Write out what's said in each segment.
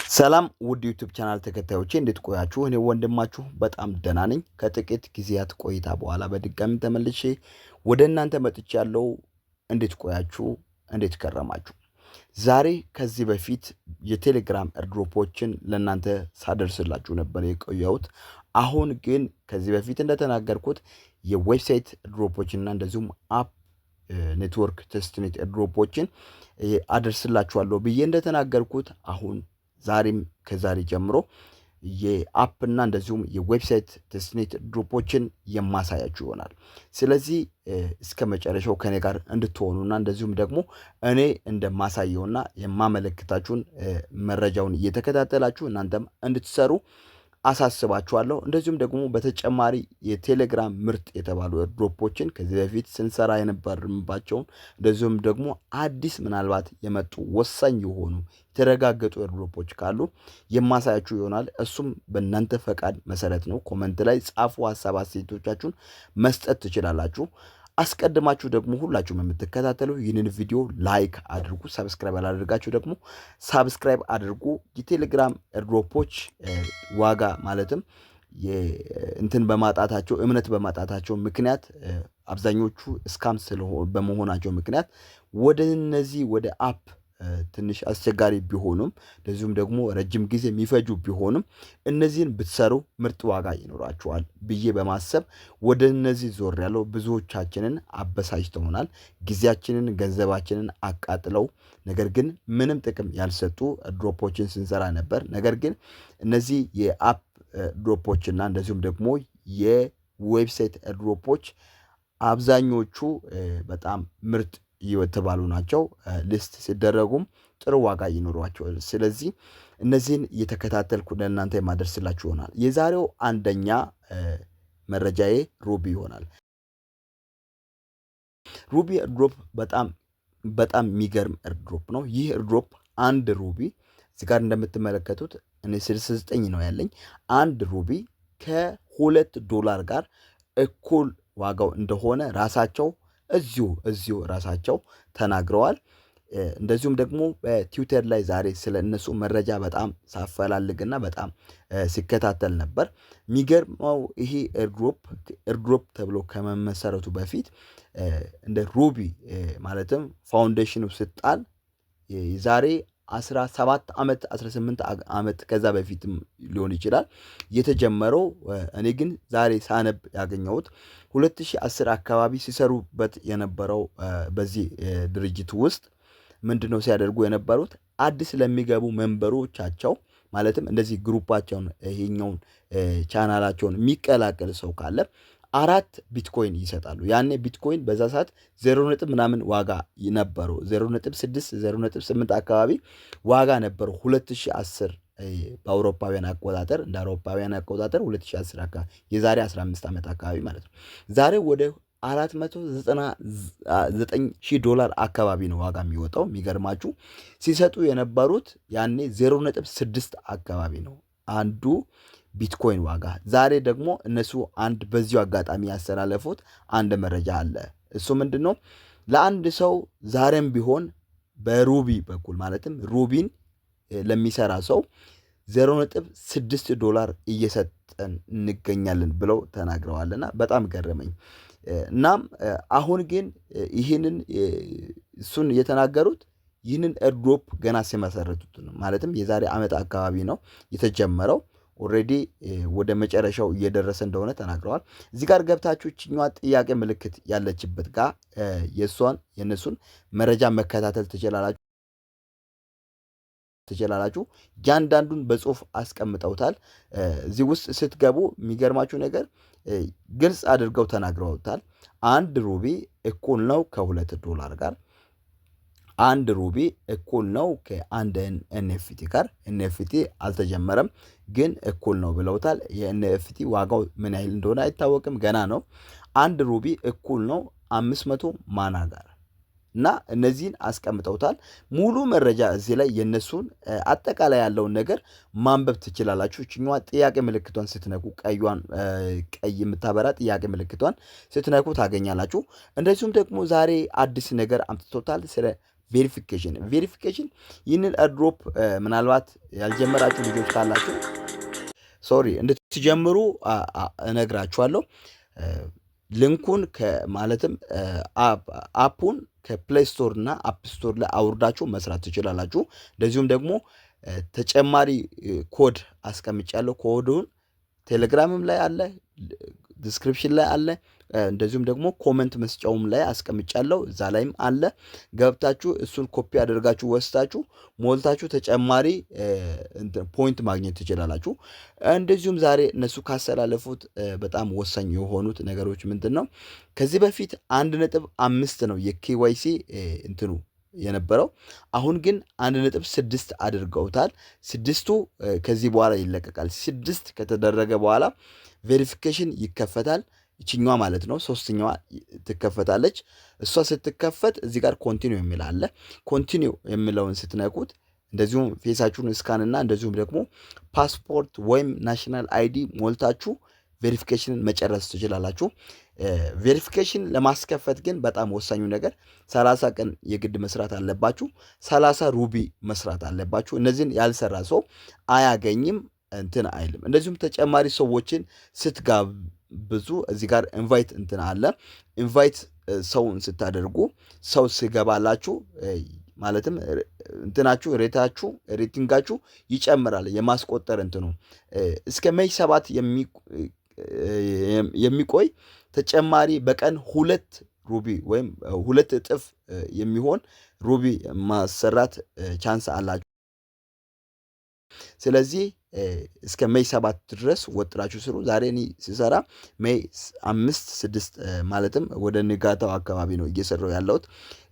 ሰላም ውድ ዩቲዩብ ቻናል ተከታዮቼ እንዴት ቆያችሁ? እኔ ወንድማችሁ በጣም ደህና ነኝ። ከጥቂት ጊዜያት ቆይታ በኋላ በድጋሚ ተመልሼ ወደ እናንተ መጥቻለሁ። እንዴት ቆያችሁ? እንዴት ከረማችሁ? ዛሬ ከዚህ በፊት የቴሌግራም ኤርድሮፖችን ለእናንተ ሳደርስላችሁ ነበር የቆየሁት። አሁን ግን ከዚህ በፊት እንደተናገርኩት የዌብሳይት ኤርድሮፖችና እንደዚሁም አፕ ኔትወርክ ቴስትኔት ኤርድሮፖችን አደርስላችኋለሁ ብዬ እንደተናገርኩት አሁን ዛሬም ከዛሬ ጀምሮ የአፕና እንደዚሁም የዌብሳይት ቴስትኔት ድሮፖችን የማሳያችሁ ይሆናል። ስለዚህ እስከ መጨረሻው ከኔ ጋር እንድትሆኑና እንደዚሁም ደግሞ እኔ እንደማሳየውና የማመለክታችሁን መረጃውን እየተከታተላችሁ እናንተም እንድትሰሩ አሳስባችኋለሁ። እንደዚሁም ደግሞ በተጨማሪ የቴሌግራም ምርጥ የተባሉ ድሮፖችን ከዚህ በፊት ስንሰራ የነበርንባቸውን እንደዚሁም ደግሞ አዲስ ምናልባት የመጡ ወሳኝ የሆኑ የተረጋገጡ ድሮፖች ካሉ የማሳያችሁ ይሆናል። እሱም በእናንተ ፈቃድ መሰረት ነው። ኮሜንት ላይ ጻፉ፣ ሐሳብ አስተያየቶቻችሁን መስጠት ትችላላችሁ። አስቀድማችሁ ደግሞ ሁላችሁም የምትከታተሉ ይህንን ቪዲዮ ላይክ አድርጉ። ሰብስክራይብ ያላደርጋችሁ ደግሞ ሰብስክራይብ አድርጉ። የቴሌግራም ኤርድሮፖች ዋጋ ማለትም እምነት በማጣታቸው ምክንያት አብዛኞቹ ስካም በመሆናቸው ምክንያት ወደ እነዚህ ወደ አፕ ትንሽ አስቸጋሪ ቢሆኑም እንደዚሁም ደግሞ ረጅም ጊዜ የሚፈጁ ቢሆኑም እነዚህን ብትሰሩ ምርጥ ዋጋ ይኖራችኋል ብዬ በማሰብ ወደ እነዚህ ዞር ያለው ብዙዎቻችንን አበሳጭተውናል። ጊዜያችንን ገንዘባችንን አቃጥለው ነገር ግን ምንም ጥቅም ያልሰጡ ድሮፖችን ስንሰራ ነበር። ነገር ግን እነዚህ የአፕ ድሮፖችና እንደዚሁም ደግሞ የዌብሳይት ድሮፖች አብዛኞቹ በጣም ምርጥ የተባሉ ናቸው። ሊስት ሲደረጉም ጥሩ ዋጋ ይኖሯቸዋል። ስለዚህ እነዚህን እየተከታተልኩ ለእናንተ የማደርስላችሁ ይሆናል። የዛሬው አንደኛ መረጃዬ ሩቢ ይሆናል። ሩቢ ኤርድሮፕ በጣም የሚገርም ኤርድሮፕ ነው። ይህ ኤርድሮፕ አንድ ሩቢ እዚህ ጋር እንደምትመለከቱት እኔ 69 ነው ያለኝ። አንድ ሩቢ $2 ጋር እኩል ዋጋው እንደሆነ ራሳቸው እዚሁ ራሳቸው ተናግረዋል። እንደዚሁም ደግሞ በትዊተር ላይ ዛሬ ስለ እነሱ መረጃ በጣም ሳፈላልግና በጣም ሲከታተል ነበር። የሚገርመው ይሄ ኤርድሮፕ ተብሎ ከመመሰረቱ በፊት እንደ ሩቢ ማለትም ፋውንዴሽኑ ስጣል ዛሬ 17 ዓመት 18 ዓመት ከዛ በፊትም ሊሆን ይችላል የተጀመረው። እኔ ግን ዛሬ ሳነብ ያገኘሁት 2010 አካባቢ ሲሰሩበት የነበረው በዚህ ድርጅት ውስጥ ምንድነው ሲያደርጉ የነበሩት አዲስ ለሚገቡ ሜምበሮቻቸው ማለትም እንደዚህ ግሩፓቸውን ይሄኛውን ቻናላቸውን የሚቀላቀል ሰው ካለ 4 ቢትኮይን ይሰጣሉ። ያኔ ቢትኮይን በዛ ሰዓት 0 ምናምን ዋጋ ነበረው። 0.6 0.8 አካባቢ ዋጋ ነበረው 2010 በአውሮፓውያን አቆጣጠር እንደ አውሮፓውያን አቆጣጠር 2010 አካባቢ የዛሬ 15 ዓመት አካባቢ ማለት ነው። ዛሬ ወደ $499,000 አካባቢ ነው ዋጋ የሚወጣው። የሚገርማችሁ ሲሰጡ የነበሩት ያኔ 0.6 አካባቢ ነው አንዱ ቢትኮይን ዋጋ። ዛሬ ደግሞ እነሱ አንድ በዚሁ አጋጣሚ ያስተላለፉት አንድ መረጃ አለ። እሱ ምንድነው? ለአንድ ሰው ዛሬም ቢሆን በሩቢ በኩል ማለትም ሩቢን ለሚሰራ ሰው $0.6 እየሰጠን እንገኛለን ብለው ተናግረዋልና በጣም ገረመኝ። እናም አሁን ግን እሱን የተናገሩት ይህንን ኤርድሮፕ ገና ሲመሰረቱት ነው። ማለትም የዛሬ ዓመት አካባቢ ነው የተጀመረው። ኦልሬዲ ወደ መጨረሻው እየደረሰ እንደሆነ ተናግረዋል። እዚህ ጋር ገብታችሁ እችኛዋ ጥያቄ ምልክት ያለችበት ጋር የነሱን መረጃ መከታተል ትችላላችሁ። እያንዳንዱን በጽሁፍ አስቀምጠውታል። እዚህ ውስጥ ስትገቡ የሚገርማችሁ ነገር ግልጽ አድርገው ተናግረውታል። አንድ ሩቢ እኩል ነው $2 ጋር። አንድ ሩቢ እኩል ነው ከአንድ ኤንኤፍቲ ጋር። ኤንኤፍቲ አልተጀመረም ግን እኩል ነው ብለውታል። የኤንኤፍቲ ዋጋው ምን ያህል እንደሆነ አይታወቅም፣ ገና ነው። አንድ ሩቢ እኩል ነው 500 ማና ጋር እና እነዚህን አስቀምጠውታል። ሙሉ መረጃ እዚህ ላይ የነሱን አጠቃላይ ያለውን ነገር ማንበብ ትችላላችሁ። እችኛዋ ጥያቄ ምልክቷን ስትነኩ ቀይ የምታበራ ጥያቄ ምልክቷን ስትነኩ ታገኛላችሁ። እንደዚሁም ደግሞ ዛሬ አዲስ ነገር አምጥቶታል። ስለ ቬሪፊኬሽን ይህንን ኤርድሮፕ ምናልባት ያልጀመራችሁ ልጆች ካላችሁ እንድትጀምሩ እነግራችኋለሁ። ሊንኩን ማለትም አፑን ከፕሌይ ስቶር እና አፕ ስቶር ላይ አውርዳችሁ መስራት ትችላላችሁ። እንደዚሁም ደግሞ ተጨማሪ ኮድ አስቀምጫለሁ። ኮዱን ቴሌግራምም ላይ አለ፣ ዲስክሪፕሽን ላይ አለ፣ እንደዚሁም ደግሞ ኮመንት መስጫውም ላይ አስቀምጫለሁ። እዛ ላይም አለ። ገብታችሁ እሱን ኮፒ አድርጋችሁ ወስታችሁ ሞልታችሁ ተጨማሪ ፖይንት ማግኘት ትችላላችሁ። እንደዚሁም ዛሬ እነሱ ካስተላለፉት በጣም ወሳኝ የሆኑት ነገሮች ምንድን ነው? ከዚህ በፊት 1.5 ነው የኬዋይሲ እንትኑ የነበረው። አሁን ግን 1.6 አድርገውታል። 6ቱ ከዚህ በኋላ ይለቀቃል። 6 ከተደረገ በኋላ ቬሪፊኬሽን ይከፈታል። ይችኛዋ ማለት ነው ሶስተኛዋ ትከፈታለች። እሷ ስትከፈት እዚህ ጋር ኮንቲኒው የሚል አለ። ኮንቲኒው የሚለውን ስትነኩት እንደዚሁም ፌሳችሁን ስካን እና እንደዚሁም ደግሞ ፓስፖርት ወይም ናሽናል አይዲ ሞልታችሁ ቬሪፊኬሽንን መጨረስ ትችላላችሁ። ቬሪፊኬሽን ለማስከፈት ግን በጣም ወሳኙ ነገር 30 ቀን የግድ መስራት አለባችሁ። 30 ሩቢ መስራት አለባችሁ። እነዚህን ያልሰራ ሰው አያገኝም፣ እንትን አይልም። እንደዚሁም ተጨማሪ ሰዎችን ስትጋብዙ እዚህ ጋር ኢንቫይት እንትን አለ። ኢንቫይት ሰውን ስታደርጉ ሰው ሲገባላችሁ ማለትም እንትናችሁ ሬቲንጋችሁ ይጨምራል። የማስቆጠር እንትኑ እስከ ሜይ 7 የሚቆይ ተጨማሪ በቀን 2 ሩቢ ወይም 2 እጥፍ የሚሆን ሩቢ ማሰራት ቻንስ አላችሁ። ስለዚህ እስከ ሜይ 7 ድረስ ወጥራችሁ ስሩ። ዛሬ እኔ ሲሰራ ሜይ 5 6 ማለትም ወደ ንጋታው አካባቢ ነው እየሰራው ያለሁት።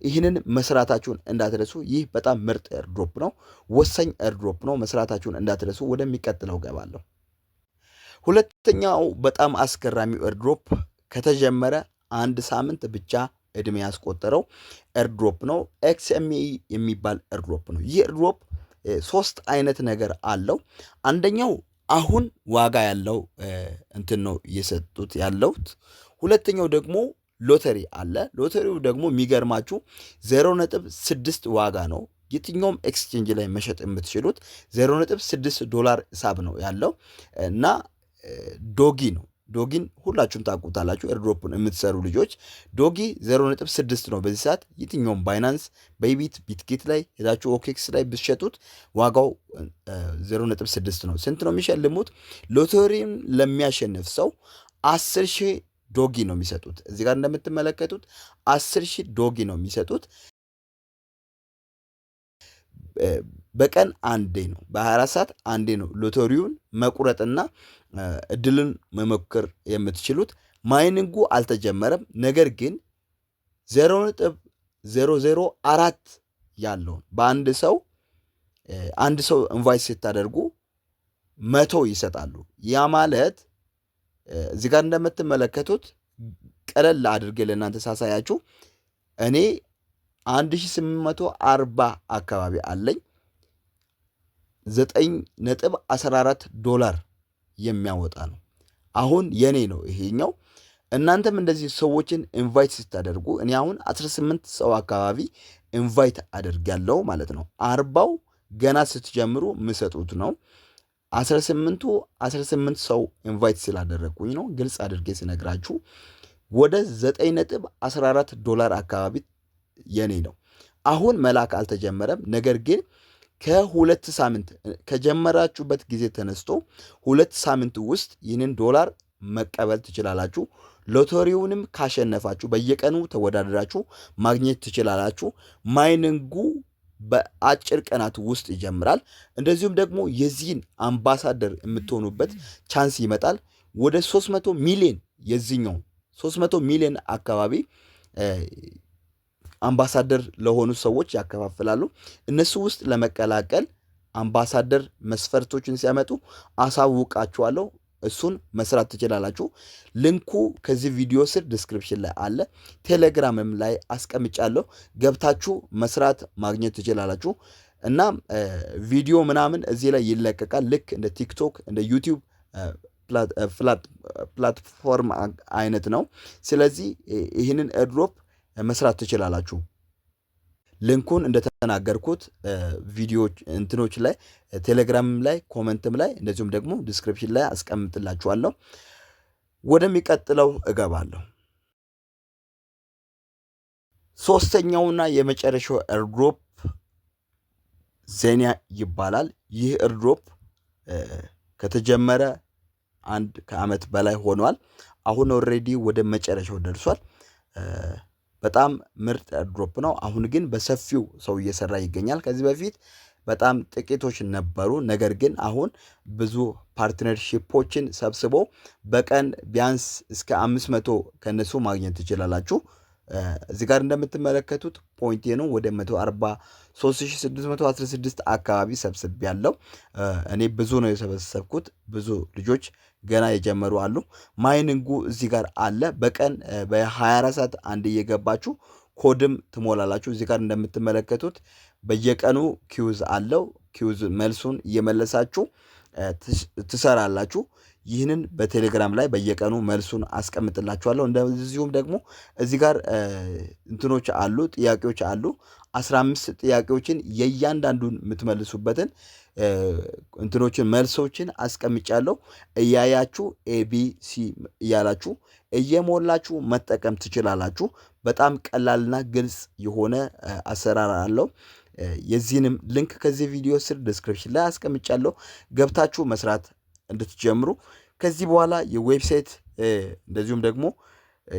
ይህንን መስራታችሁን እንዳትረሱ። ይህ በጣም ምርጥ ኤርድሮፕ ነው፣ ወሳኝ ኤርድሮፕ ነው። መስራታችሁን እንዳትረሱ። ወደሚቀጥለው ገባለሁ። ሁለተኛው በጣም አስገራሚው ኤርድሮፕ ከተጀመረ 1 ሳምንት ብቻ እድሜ ያስቆጠረው ኤርድሮፕ ነው። ኤክስኤምኢ የሚባል ኤርድሮፕ ነው። ይህ ኤርድሮፕ 3 አይነት ነገር አለው። አንደኛው አሁን ዋጋ ያለው እንትን ነው እየሰጡት ያለውት። ሁለተኛው ደግሞ ሎተሪ አለ። ሎተሪው ደግሞ የሚገርማችሁ 0.6 ዋጋ ነው። የትኛውም ኤክስቼንጅ ላይ መሸጥ የምትችሉት $0.6 ሂሳብ ነው ያለው እና ዶጊ ነው። ዶጊን ሁላችሁም ታውቁታላችሁ። ኤርድሮፕን የምትሰሩ ልጆች ዶጊ 0.6 ነው በዚህ ሰዓት። የትኛውም ባይናንስ፣ በይቢት፣ ቢትጌት ላይ ሄዳችሁ ኦኬክስ ላይ ብትሸጡት ዋጋው 0.6 ነው። ስንት ነው የሚሸልሙት? ሎተሪን ለሚያሸንፍ ሰው 10,000 ዶጊ ነው የሚሰጡት። እዚህ ጋር እንደምትመለከቱት 10,000 ዶጊ ነው የሚሰጡት። በቀን አንዴ ነው፣ በ24 ሰዓት አንዴ ነው ሎተሪውን መቁረጥና እድልን መሞከር የምትችሉት። ማይኒንጉ አልተጀመረም። ነገር ግን 0.004 ያለውን በአንድ ሰው ኢንቫይት ስታደርጉ 100 ይሰጣሉ። ያ ማለት እዚህ ጋር እንደምትመለከቱት ቀለል አድርጌ ለእናንተ ሳሳያችሁ እኔ 1840 አካባቢ አለኝ። $9.14 የሚያወጣ ነው። አሁን የኔ ነው ይሄኛው። እናንተም እንደዚህ ሰዎችን ኢንቫይት ስታደርጉ እኔ አሁን 18 ሰው አካባቢ ኢንቫይት አደርጋለሁ ማለት ነው። 40ው ገና ስትጀምሩ የምሰጡት ነው። 18 ሰው ኢንቫይት ስላደረግኩኝ ነው ግልጽ አድርጌ ስነግራችሁ። ወደ $9.14 አካባቢ የኔ ነው። አሁን መላክ አልተጀመረም። ነገር ግን ከ2 ሳምንት ከጀመራችሁበት ጊዜ ተነስቶ 2 ሳምንት ውስጥ ይህንን ዶላር መቀበል ትችላላችሁ። ሎተሪውንም ካሸነፋችሁ በየቀኑ ተወዳድራችሁ ማግኘት ትችላላችሁ። ማይኒንጉ በአጭር ቀናት ውስጥ ይጀምራል። እንደዚሁም ደግሞ የዚህን አምባሳደር የምትሆኑበት ቻንስ ይመጣል። ወደ 300 ሚሊዮን የዚህኛው 300 ሚሊዮን አካባቢ አምባሳደር ለሆኑ ሰዎች ያከፋፍላሉ። እነሱ ውስጥ ለመቀላቀል አምባሳደር መስፈርቶችን ሲያመጡ አሳውቃችኋለሁ። እሱን መስራት ትችላላችሁ። ሊንኩ ከዚህ ቪዲዮ ስር ዲስክሪፕሽን ላይ አለ። ቴሌግራምም ላይ አስቀምጫለሁ። ገብታችሁ መስራት ማግኘት ትችላላችሁ። እና ቪዲዮ ምናምን እዚህ ላይ ይለቀቃል። ልክ እንደ ቲክቶክ እንደ ዩቲዩብ ፕላትፎርም አይነት ነው። ስለዚህ ይህንን ኤርድሮፕ መስራት ትችላላችሁ። ሊንኩን እንደተናገርኩት ቪዲዮዎች እንትኖች ላይ ቴሌግራም ላይ ኮመንትም ላይ እንደዚሁም ደግሞ ዲስክሪፕሽን ላይ አስቀምጥላችኋለሁ። ወደሚቀጥለው እገባለሁ። ሶስተኛውና የመጨረሻው ኤርድሮፕ ዜኒያ ይባላል። ይህ ኤርድሮፕ ከተጀመረ ከዓመት በላይ ሆኗል። አሁን ኦልሬዲ ወደ መጨረሻው ደርሷል። በጣም ምርጥ ኤርድሮፕ ነው። አሁን ግን በሰፊው ሰው እየሰራ ይገኛል። ከዚህ በፊት በጣም ጥቂቶች ነበሩ። ነገር ግን አሁን ብዙ ፓርትነርሺፖችን ሰብስቦ በቀን ቢያንስ እስከ 500 ከነሱ ማግኘት ትችላላችሁ። እዚህ ጋር እንደምትመለከቱት ፖይንቴ ነው ወደ 143616 አካባቢ ሰብስብ ያለው። እኔ ብዙ ነው የሰበሰብኩት። ብዙ ልጆች ገና የጀመሩ አሉ። ማይኒንጉ እዚህ ጋር አለ። በቀን በ24 ሰዓት አንድ እየገባችሁ ኮድም ትሞላላችሁ። እዚህ ጋር እንደምትመለከቱት በየቀኑ ኪውዝ አለው። ኪውዝ መልሱን እየመለሳችሁ ትሰራላችሁ። ይህንን በቴሌግራም ላይ በየቀኑ መልሱን አስቀምጥላችኋለሁ። እንደዚሁም ደግሞ እዚህ ጋር እንትኖች አሉ፣ ጥያቄዎች አሉ። 15 ጥያቄዎችን የእያንዳንዱን የምትመልሱበትን እንትኖችን መልሶችን አስቀምጫለሁ። እያያችሁ ኤቢሲ እያላችሁ እየሞላችሁ መጠቀም ትችላላችሁ። በጣም ቀላልና ግልጽ የሆነ አሰራር አለው። የዚህንም ሊንክ ከዚህ ቪዲዮ ስር ዲስክሪፕሽን ላይ አስቀምጫለሁ። ገብታችሁ መስራት እንድትጀምሩ። ከዚህ በኋላ የዌብሳይት እንደዚሁም ደግሞ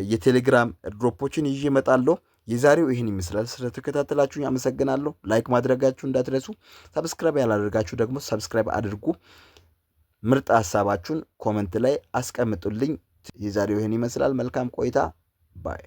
የቴሌግራም ድሮፖችን ይዤ እመጣለሁ። የዛሬው ይህን ይመስላል። ስለተከታተላችሁ አመሰግናለሁ። ላይክ ማድረጋችሁ እንዳትረሱ። ሰብስክራይብ ያላደርጋችሁ ደግሞ ሰብስክራይብ አድርጉ። ምርጥ ሀሳባችሁን ኮመንት ላይ አስቀምጡልኝ። የዛሬው ይህን ይመስላል። መልካም ቆይታ ባይ